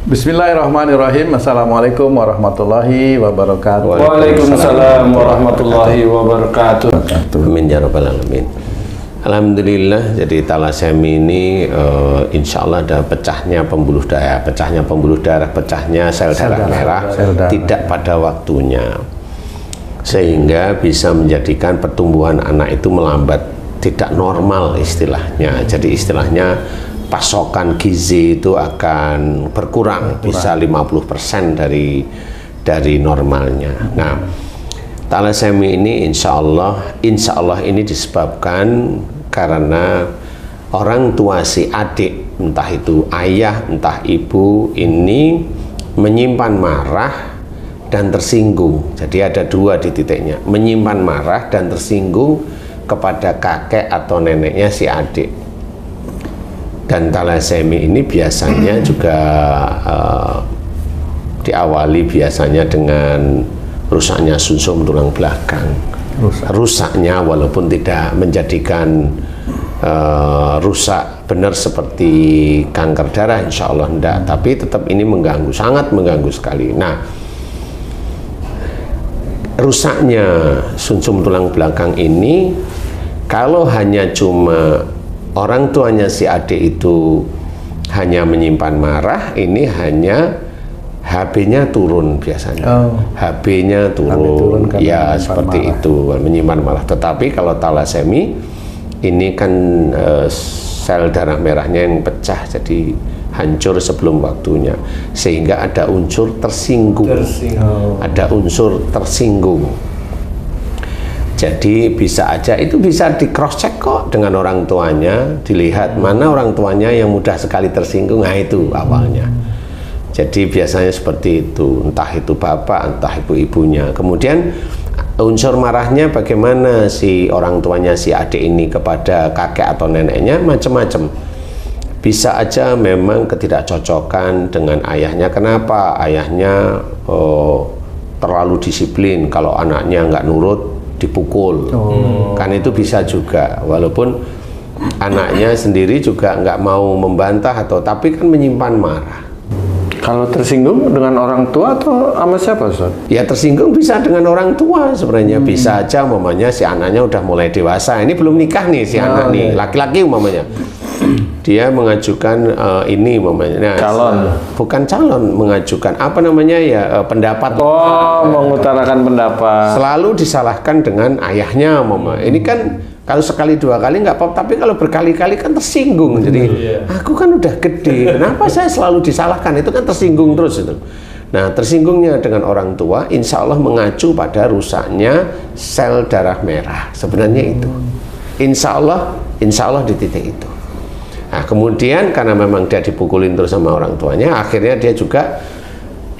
Bismillahirrahmanirrahim. Assalamualaikum warahmatullahi wabarakatuh. Waalaikumsalam warahmatullahi wabarakatuh. Amin ya rabbal alamin. Alhamdulillah, jadi talasemi ini insya Allah ada pecahnya pembuluh darah, pecahnya sel darah merah tidak pada waktunya, sehingga bisa menjadikan pertumbuhan anak itu melambat, tidak normal istilahnya. Jadi istilahnya pasokan gizi itu akan berkurang, bisa 50% dari normalnya. Nah, talasemi ini insya Allah ini disebabkan karena orang tua si adik, entah itu ayah, entah ibu, ini menyimpan marah dan tersinggung. Jadi ada dua di titiknya, menyimpan marah dan tersinggung kepada kakek atau neneknya si adik. Dan talasemi ini biasanya juga diawali biasanya dengan rusaknya sumsum tulang belakang. Rusaknya walaupun tidak menjadikan rusak benar seperti kanker darah, insya Allah enggak, tapi tetap ini mengganggu, sangat mengganggu sekali. Nah, rusaknya sumsum tulang belakang ini kalau hanya cuma orang tuanya si adik itu hanya menyimpan marah, ini hanya HB-nya turun biasanya. HB-nya turun ya seperti marah. Itu menyimpan marah. Tetapi kalau talasemi ini kan sel darah merahnya yang pecah, jadi hancur sebelum waktunya, sehingga ada unsur tersinggung. Ada unsur tersinggung. Jadi bisa aja itu bisa di cross check kok dengan orang tuanya, dilihat mana orang tuanya yang mudah sekali tersinggung. Nah itu awalnya. Jadi biasanya seperti itu, entah itu bapak, entah ibu-ibunya. Kemudian unsur marahnya bagaimana si orang tuanya si adik ini kepada kakek atau neneknya, macam-macam. Bisa aja memang ketidakcocokan dengan ayahnya. Kenapa? Ayahnya terlalu disiplin, kalau anaknya nggak nurut dipukul. Kan itu bisa juga, walaupun anaknya sendiri juga nggak mau membantah tapi kan menyimpan marah. Kalau tersinggung dengan orang tua atau sama siapa, Ustaz? Ya tersinggung bisa dengan orang tua sebenarnya. Bisa aja umpamanya si anaknya udah mulai dewasa, ini belum nikah nih si anak nih, laki-laki umpamanya. Dia mengajukan ini umpamanya. Nah, calon. Bukan calon, mengajukan apa namanya ya, pendapat. Mengutarakan pendapat. Selalu disalahkan dengan ayahnya umpamanya. Ini kan kalau sekali dua kali nggak apa-apa, tapi kalau berkali-kali kan tersinggung. Jadi aku kan udah gede, kenapa saya selalu disalahkan? Itu kan tersinggung terus itu. Nah, tersinggungnya dengan orang tua, insya Allah mengacu pada rusaknya sel darah merah. Sebenarnya itu, insya Allah di titik itu. Nah, kemudian karena memang dia dipukulin terus sama orang tuanya, akhirnya dia juga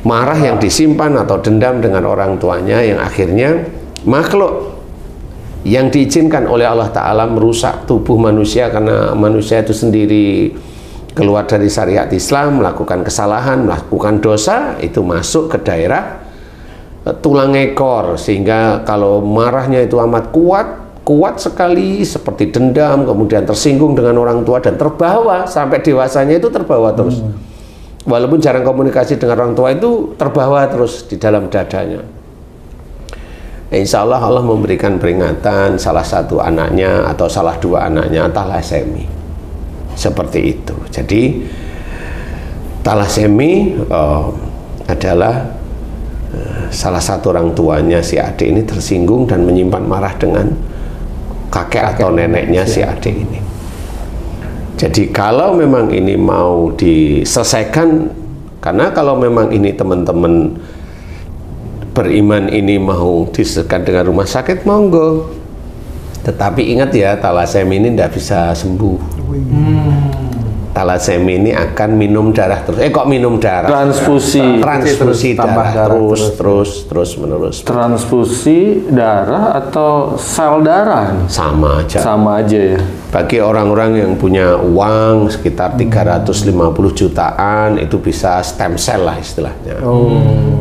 marah yang disimpan atau dendam dengan orang tuanya, yang akhirnya makhluk yang diizinkan oleh Allah Ta'ala merusak tubuh manusia karena manusia itu sendiri keluar dari syariat Islam, melakukan kesalahan, melakukan dosa, itu masuk ke daerah tulang ekor, sehingga kalau marahnya itu amat kuat sekali, seperti dendam, kemudian tersinggung dengan orang tua dan terbawa sampai dewasanya itu terbawa terus. Walaupun jarang komunikasi dengan orang tua, itu terbawa terus di dalam dadanya. Insya Allah Allah memberikan peringatan salah satu anaknya atau salah dua anaknya talasemi seperti itu. Jadi talasemi adalah salah satu orang tuanya si adik ini tersinggung dan menyimpan marah dengan kakek atau neneknya si adik ini. Jadi kalau memang ini mau diselesaikan, karena kalau memang ini teman-teman beriman ini mau diselesaikan dengan rumah sakit, monggo. Tetapi ingat ya, talasemi ini tidak bisa sembuh. Talasemi ini akan minum darah terus. Kok minum darah? Transfusi darah terus menerus. Transfusi darah atau sel darah? Sama aja. Sama aja ya. Bagi orang-orang yang punya uang sekitar 350 jutaan, itu bisa stem cell lah istilahnya.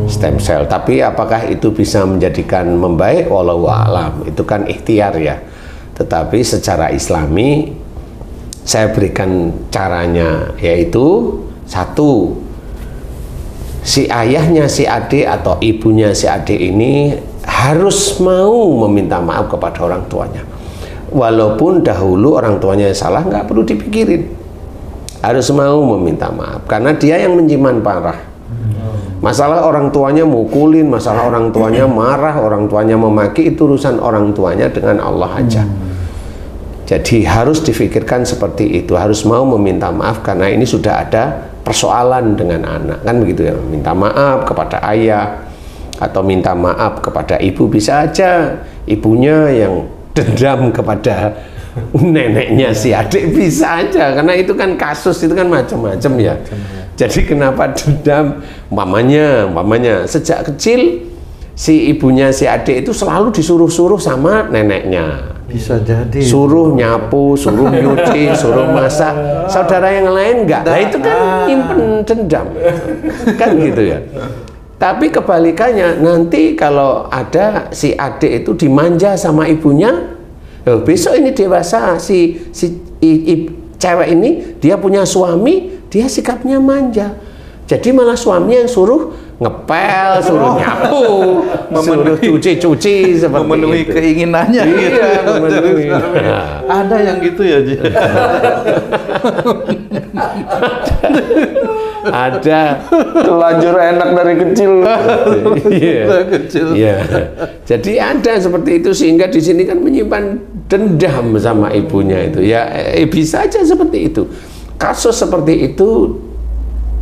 Stem cell. Tapi apakah itu bisa menjadikan membaik? Wallahu a'lam. Itu kan ikhtiar ya. Tetapi secara Islami saya berikan caranya, yaitu satu, si ayahnya si adik atau ibunya si adik ini harus mau meminta maaf kepada orang tuanya. Walaupun dahulu orang tuanya yang salah, nggak perlu dipikirin. Harus mau meminta maaf, karena dia yang menyimpan parah. Masalah orang tuanya mukulin, masalah orang tuanya marah, orang tuanya memaki, itu urusan orang tuanya dengan Allah aja. Jadi harus difikirkan seperti itu, harus mau meminta maaf karena ini sudah ada persoalan dengan anak, kan begitu ya. Minta maaf kepada ayah atau minta maaf kepada ibu, bisa aja ibunya yang dendam kepada neneknya si adik, bisa aja, karena itu kan kasus, itu kan macam-macam ya. Jadi kenapa dendam? Umpamanya sejak kecil si ibunya si adik itu selalu disuruh-suruh sama neneknya. Bisa jadi. Suruh nyapu, suruh nyuci, suruh masak. Saudara yang lain enggak. Nah itu kan nyimpen dendam. Kan gitu ya. Tapi kebalikannya, nanti kalau ada si adik itu dimanja sama ibunya, besok ini dewasa, cewek ini dia punya suami, dia sikapnya manja. Jadi malah suaminya yang suruh ngepel, suruh nyapu, suruh cuci-cuci seperti memenuhi itu. Keinginannya. Iya, memenuhi. Ada yang gitu ya, Ji. Ada. Terlanjur enak dari kecil. Iya. Jadi ada seperti itu, sehingga di sini kan menyimpan dendam sama ibunya itu. Ya, bisa aja seperti itu. Kasus seperti itu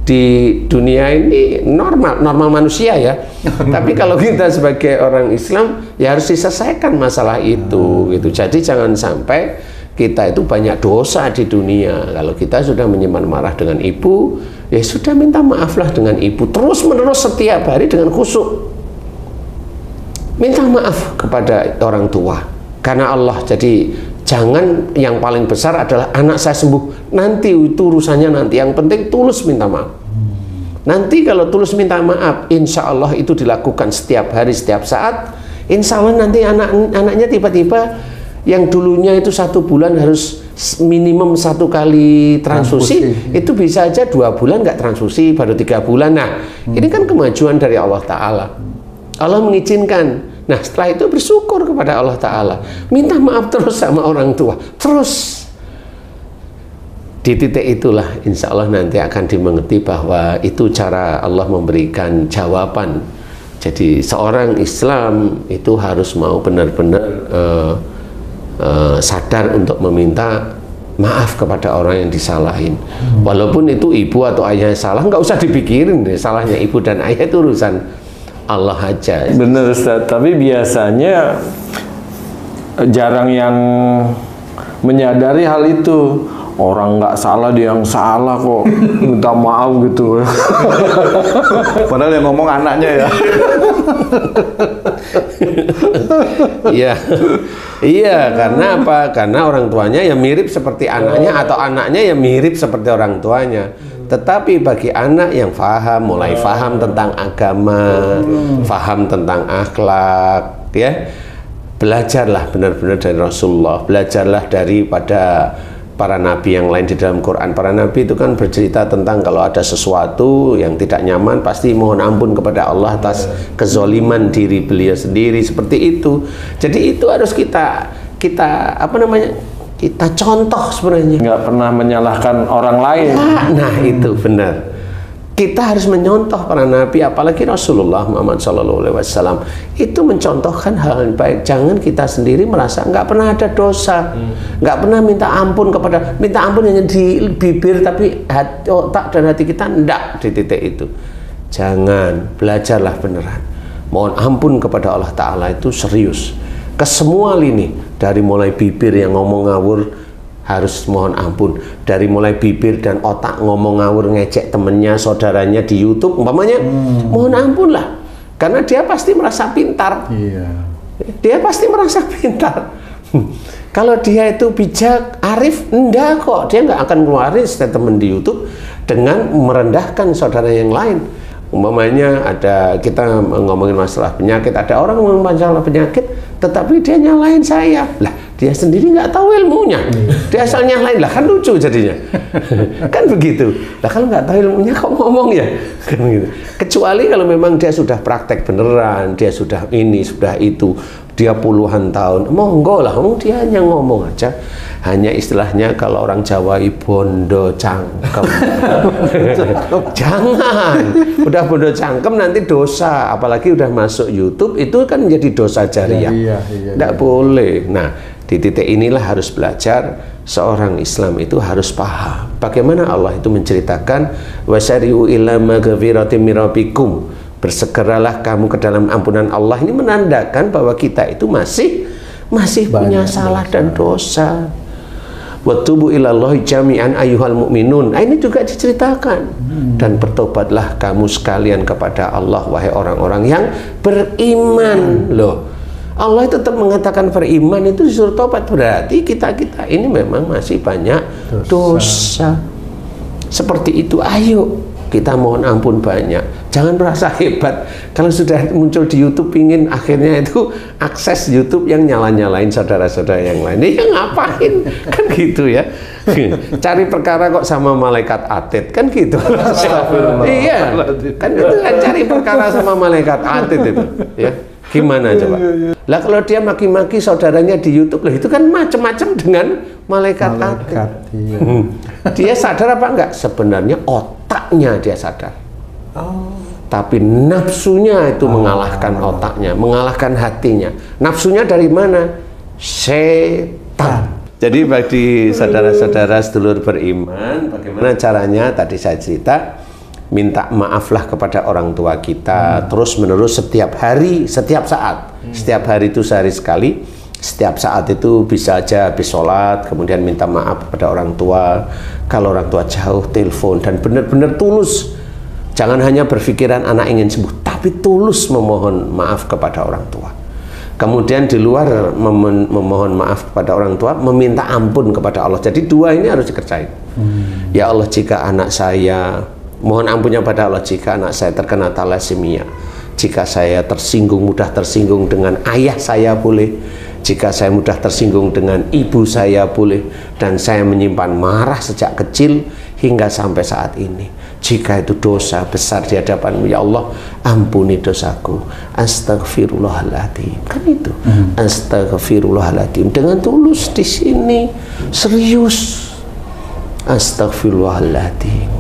di dunia ini normal manusia ya. Tapi kalau kita sebagai orang Islam ya harus diselesaikan masalah itu gitu. Jadi jangan sampai kita itu banyak dosa di dunia. Kalau kita sudah menyimpan marah dengan ibu, ya sudah minta maaflah dengan ibu terus menerus setiap hari dengan khusyuk. Minta maaf kepada orang tua karena Allah. Jadi jangan yang paling besar adalah anak saya sembuh, nanti itu urusannya nanti. Yang penting tulus minta maaf. Nanti kalau tulus minta maaf, insya Allah itu dilakukan setiap hari, setiap saat. Insya Allah nanti anaknya tiba-tiba yang dulunya itu 1 bulan harus minimum 1 kali transfusi, itu bisa aja 2 bulan nggak transfusi, baru 3 bulan. Nah, ini kan kemajuan dari Allah Ta'ala. Allah mengizinkan. Nah, setelah itu bersyukur kepada Allah Ta'ala. Minta maaf terus sama orang tua. Terus. Di titik itulah insya Allah nanti akan dimengerti bahwa itu cara Allah memberikan jawaban. Jadi seorang Islam itu harus mau benar-benar sadar untuk meminta maaf kepada orang yang disalahin. Walaupun itu ibu atau ayah yang salah, nggak usah dipikirin deh. Salahnya ibu dan ayah itu urusan Allah aja. Bener Ustaz, tapi biasanya jarang yang menyadari hal itu. Orang nggak salah, dia yang salah kok, minta maaf gitu. Padahal yang ngomong anaknya ya. Iya, iya, karena apa? Karena orang tuanya ya mirip seperti anaknya, atau anaknya ya mirip seperti orang tuanya. Tetapi bagi anak yang faham, mulai faham tentang agama, faham tentang akhlak, ya, belajarlah benar-benar dari Rasulullah, belajarlah daripada para nabi yang lain di dalam Quran. Para nabi itu kan bercerita tentang kalau ada sesuatu yang tidak nyaman, pasti mohon ampun kepada Allah atas kezoliman diri beliau sendiri, seperti itu. Jadi itu harus kita apa namanya, kita contoh sebenarnya. Nggak pernah menyalahkan orang lain. Nah itu benar. Kita harus menyontoh para nabi, apalagi Rasulullah Muhammad SAW itu mencontohkan hal yang baik. Jangan kita sendiri merasa nggak pernah ada dosa, nggak pernah minta ampun hanya di bibir, tapi otak dan hati kita enggak di titik itu. Jangan, belajarlah beneran. Mohon ampun kepada Allah Ta'ala itu serius. Ke semua lini, dari mulai bibir yang ngomong ngawur, harus mohon ampun. Dari mulai bibir dan otak ngomong ngawur, ngecek temennya, saudaranya di YouTube umpamanya, mohon ampun lah, karena dia pasti merasa pintar. Dia pasti merasa pintar. Kalau dia itu bijak, arif, enggak kok, dia nggak akan ngeluarin statement di YouTube dengan merendahkan saudara yang lain. Umpamanya ada, kita ngomongin masalah penyakit, ada orang ngomongin masalah penyakit tetapi dia nyalain saya lah, dia sendiri nggak tahu ilmunya. Dia asal nyalain lah, kan lucu jadinya. Kan begitu. Lah kalau nggak tahu ilmunya kok ngomong ya? Kan gitu. Kecuali kalau memang dia sudah praktek beneran, dia sudah ini, sudah itu, dia puluhan tahun, monggo lah, dia hanya ngomong aja. Hanya istilahnya kalau orang Jawa bondo cangkem. Jangan, udah bondo cangkem nanti dosa, apalagi udah masuk YouTube itu kan menjadi dosa jariah. Tidak boleh. Nah, di titik inilah harus belajar. Seorang Islam itu harus paham bagaimana Allah itu menceritakan wasari'u ila maghfiratin min rabbikum. Bersegeralah kamu ke dalam ampunan Allah. Ini menandakan bahwa kita itu masih punya salah dan dosa. Watubu ilallahi jami'an ayyuhal mu'minun. Ini juga diceritakan. Dan bertobatlah kamu sekalian kepada Allah, wahai orang-orang yang beriman. Loh, Allah tetap mengatakan beriman itu disuruh tobat. Berarti kita ini memang masih banyak dosa. Seperti itu, ayo kita mohon ampun banyak. Jangan merasa hebat kalau sudah muncul di YouTube, pingin akhirnya itu akses YouTube yang nyala-nyalain saudara-saudara yang lain. Ini ngapain? Kan gitu ya. Cari perkara kok sama malaikat atid, kan gitu. Iya, kan itu kan cari perkara sama malaikat atid itu, ya. Gimana coba? Lah kalau dia maki-maki saudaranya di YouTube, lah itu kan macam-macam dengan malaikat atid. Iya. Dia sadar apa enggak? Sebenarnya otaknya dia sadar. Tapi nafsunya itu mengalahkan otaknya, mengalahkan hatinya. Nafsunya dari mana? Setan. Jadi bagi saudara-saudara sedulur beriman, bagaimana caranya? Tadi saya cerita, minta maaflah kepada orang tua kita terus menerus setiap hari, setiap saat. Setiap hari itu sehari sekali. Setiap saat itu bisa aja habis sholat, kemudian minta maaf kepada orang tua. Kalau orang tua jauh, telepon, dan benar-benar tulus. Jangan hanya berpikiran anak ingin sembuh, tapi tulus memohon maaf kepada orang tua. Kemudian di luar memohon maaf kepada orang tua, meminta ampun kepada Allah. Jadi dua ini harus dikerjain. Ya Allah, jika anak saya, mohon ampunnya pada Allah jika anak saya terkena thalassemia. Jika saya tersinggung, mudah tersinggung dengan ayah saya boleh. Jika saya mudah tersinggung dengan ibu saya boleh. Dan saya menyimpan marah sejak kecil hingga sampai saat ini. Jika itu dosa besar di hadapan-Mu, ya Allah, ampuni dosaku. Astagfirullahaladzim. Kan itu. Astagfirullahaladzim. Dengan tulus di sini, serius. Astagfirullahaladzim.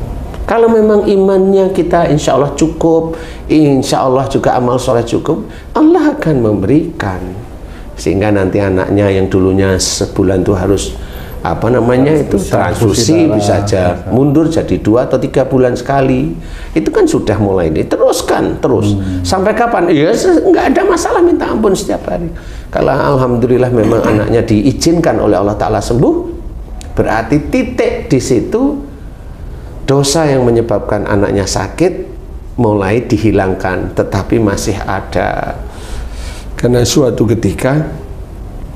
Kalau memang imannya kita insya Allah cukup, insya Allah juga amal soleh cukup, Allah akan memberikan. Sehingga nanti anaknya yang dulunya sebulan tuh harus transfusi bisa aja mundur jadi 2 atau 3 bulan sekali. Itu kan sudah mulai diteruskan terus. Sampai kapan? Ya nggak ada masalah, minta ampun setiap hari. Kalau alhamdulillah memang anaknya diizinkan oleh Allah Ta'ala sembuh, berarti titik di situ dosa yang menyebabkan anaknya sakit mulai dihilangkan, tetapi masih ada. Karena suatu ketika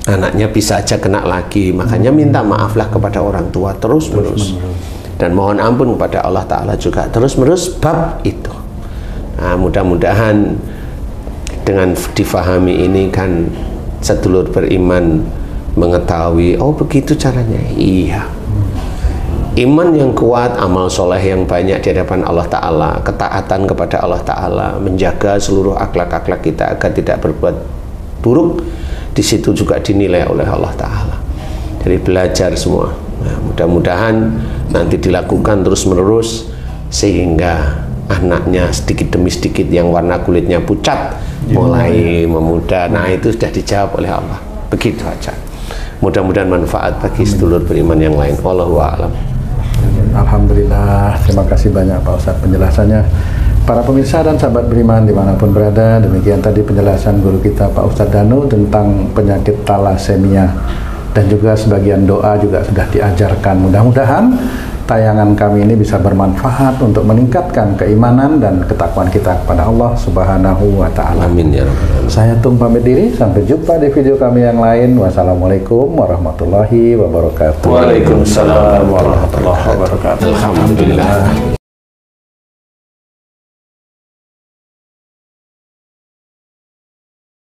anaknya bisa aja kena lagi, makanya minta maaflah kepada orang tua terus-menerus. Dan mohon ampun kepada Allah Ta'ala juga terus-menerus bab itu. Nah, mudah-mudahan dengan difahami ini kan sedulur beriman mengetahui, oh begitu caranya. Iya. Iman yang kuat, amal soleh yang banyak di hadapan Allah Ta'ala, ketaatan kepada Allah Ta'ala, menjaga seluruh akhlak-akhlak kita agar tidak berbuat buruk, di situ juga dinilai oleh Allah Ta'ala. Jadi belajar semua. Nah, mudah-mudahan nanti dilakukan terus-menerus sehingga anaknya sedikit demi sedikit yang warna kulitnya pucat mulai memudar. Nah, itu sudah dijawab oleh Allah. Begitu aja. Mudah-mudahan manfaat bagi sedulur beriman yang lain. Wallahu a'lam. Alhamdulillah, terima kasih banyak Pak Ustadz penjelasannya. Para pemirsa dan sahabat beriman dimanapun berada, demikian tadi penjelasan guru kita Pak Ustadz Danu tentang penyakit thalassemia, dan juga sebagian doa juga sudah diajarkan. Mudah-mudahan tayangan kami ini bisa bermanfaat untuk meningkatkan keimanan dan ketakwaan kita kepada Allah Subhanahu wa Ta'ala. Amin ya rabbal alamin. Saya Tung pamit diri, sampai jumpa di video kami yang lain. Wassalamualaikum warahmatullahi wabarakatuh. Waalaikumsalam warahmatullahi wabarakatuh. Alhamdulillah.